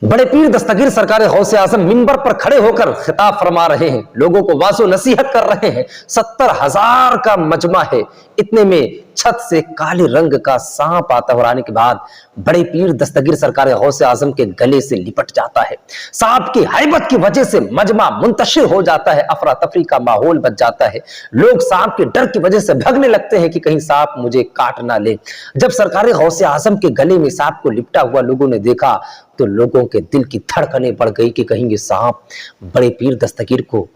बड़े पीर दस्तगीर सरकार गौसे आजम मिंबर पर खड़े होकर खिताब फरमा रहे हैं, लोगों को वाज़ो नसीहत कर रहे हैं। 70,000 का मजमा है। इतने में छत से काले रंग का सांप आता और आने के बाद बड़े पीर दस्तगीर सरकार गौसे आजम के गले से लिपट जाता है। सांप की हैबत की वजह से मजमा मुंतशिर हो जाता है, अफरा तफरी का माहौल बच जाता है। लोग सांप के डर की वजह से भागने लगते हैं कि कहीं सांप मुझे काट ना ले। जब सरकार गौसे आजम के गले में सांप को लिपटा हुआ लोगों ने देखा तो लोगों के दिल की धड़कनें बढ़ गई कि कहीं ये सांप बड़े पीर दस्तगीर को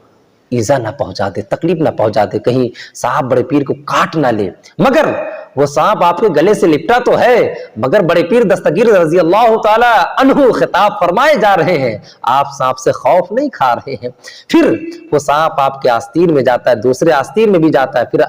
ईजा ना पहुंचा दे, तकलीफ ना पहुंचा दे, कहीं सांप बड़े पीर को काट ना ले। मगर वो सांप आपके गले से लिपटा तो है, मगर बड़े पीर दस्तगीर रजी अल्लाह ताला अन्हु खिताब फरमाए जा रहे हैं, आप सांप से खौफ नहीं खा रहे हैं। फिर वो सांप आपके आस्तीन में जाता है, दूसरे आस्तीन में भी जाता है। फिर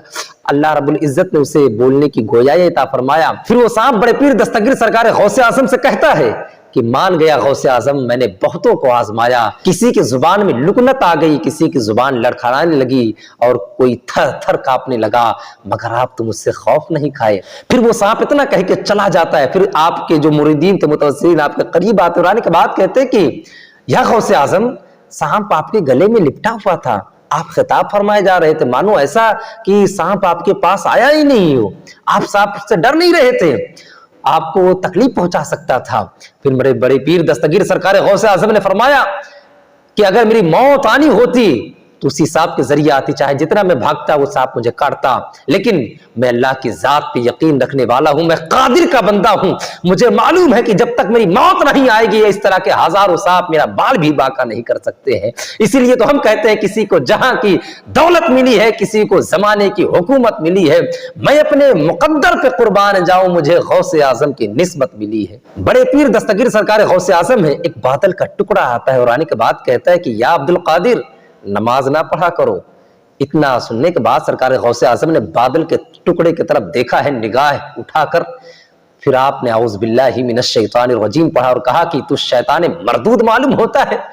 अल्लाह रब्बुल इज्जत ने उसे बोलने की गोयाई अता फरमाया। फिर वो सांप बड़े पीर दस्तगीर सरकार गौसे आजम से कहता है कि मान गया गौसे आजम, मैंने बहुतों को आजमाया, किसी की जुबान में लुकनत आ गई, किसी की जुबान लड़खड़ाने लगी और कोई थर थर कांपने लगा, मगर आप तो मुझसे खौफ नहीं खाए। फिर वो सांप इतना कह के चला जाता है। फिर आपके जो मुरीदीन थे, मुतवस्सिलीन, आपके करीब आते और आने के बाद कहते हैं कि या गौसे आजम, सांप आपके गले में लिपटा हुआ था, आप खिताब फरमाए जा रहे थे, मानो ऐसा कि सांप आपके पास आया ही नहीं हो, आप सांप से डर नहीं रहे थे, आपको वो तकलीफ पहुंचा सकता था। फिर बड़े बड़े पीर दस्तगीर सरकार गौसे आजम ने फरमाया कि अगर मेरी मौत आनी होती तो उसी सांप के जरिए आती, चाहे जितना मैं भागता वो सांप मुझे काटता, लेकिन मैं अल्लाह की जात पे यकीन रखने वाला हूं, मैं कादिर का बंदा हूं, मुझे मालूम है कि जब तक मेरी मौत नहीं आएगी इस तरह के हजारों सांप मेरा बाल भी बाका नहीं कर सकते हैं। इसीलिए तो हम कहते हैं किसी को जहां की दौलत मिली है, किसी को जमाने की हुकूमत मिली है, मैं अपने मुकद्दर पे कुर्बान जाऊं, मुझे गौसे आजम की निस्बत मिली है। बड़े पीर दस्तगीर सरकार गौसे आजम है, एक बादल का टुकड़ा आता है और आने के बाद कहता है कि या अब्दुल कादिर, नमाज ना पढ़ा करो। इतना सुनने के बाद सरकार गौसे आजम ने बादल के टुकड़े की तरफ देखा है निगाह उठाकर, फिर आपने औज़ बिल्लाहि मिनश शैतानिर रजीम पढ़ा और कहा कि तू शैतान मरदूद मालूम होता है,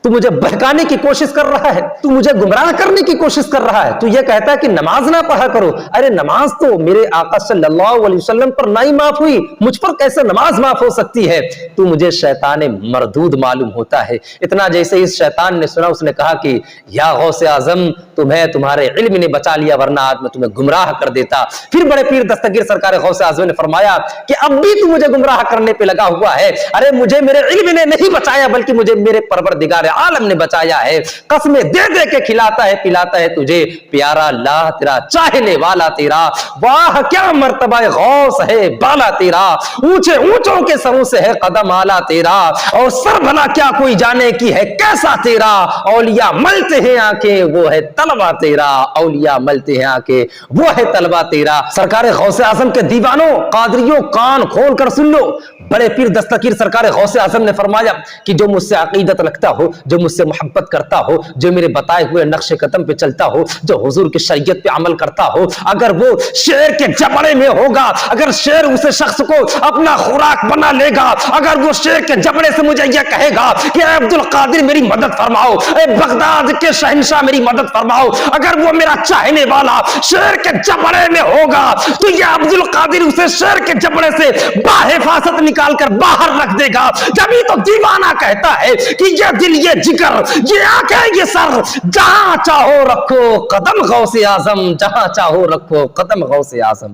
तू मुझे बहकाने की कोशिश कर रहा है, तू मुझे गुमराह करने की कोशिश कर रहा है, तू ये कहता है कि नमाज ना पढ़ा करो। अरे नमाज तो मेरे आका सल्लल्लाहु अलैहि वसल्लम पर ना ही माफ हुई, मुझ पर कैसे नमाज माफ हो सकती है? तू मुझे शैतान मरदूद मालूम होता है। इतना जैसे इस शैतान ने सुना, उसने कहा कि या गौसे आजम, तुम्हें तुम्हारे इल्म ने बचा लिया, वरना आज मैं तुम्हें गुमराह कर देता। फिर बड़े पीर दस्तगीर सरकार गौसे आजम ने फरमाया कि अब भी तू मुझे गुमराह करने पे लगा हुआ है। अरे मुझे मेरे इल्म ने नहीं बचाया, बल्कि मुझे मेरे परवरदिगार आलम ने बचाया है। कसमें दे दे के खिलाता है पिलाता है तुझे, प्यारा अल्लाह तेरा, चाहने वाला तेरा, वाह क्या मर्तबा गौस है बाला तेरा, ऊंचे ऊंचों के सरों से है कदम आला तेरा, और सर भला क्या कोई जाने की है कैसा तेरा, औलिया मलते हैं आंखें वो है तलवा तेरा, औलिया मलते हैं आंखें वो है तलवा तेरा। सरकार गौसे आजम के दीवानों, कादरियों, कान खोल कर सुन लो। बड़े पीर दस्तगीर सरकार गौसे आजम ने फरमाया कि जो मुझसे अकीदत रखता हो, जो मुझसे मोहब्बत करता हो, जो मेरे बताए हुए नक्शे कदम पे चलता हो, जो हुजूर की शरीयत पे अमल करता हो, अगर वो शेर के जबड़े में होगा, अगर शेर उसे शख्स को अपना खुराक बना लेगा, अगर वो शेर के जबड़े से मुझे यह कहेगा कि अब्दुल कादिर मेरी मदद फरमाओ, बगदाद के शहंशाह मेरी मदद फरमाओ, अगर वो मेरा चाहने वाला शेर के जबड़े में होगा तो ये अब्दुल कादिर उसे शेर के जबड़े से बाहिफाजत निकाल कर बाहर रख देगा। जब तो दीवाना कहता है कि ये दिल, ये जिगर, ये आंखें, ये सर, जहां चाहो रखो कदम गौसे आजम, जहां चाहो रखो कदम गौसे आजम।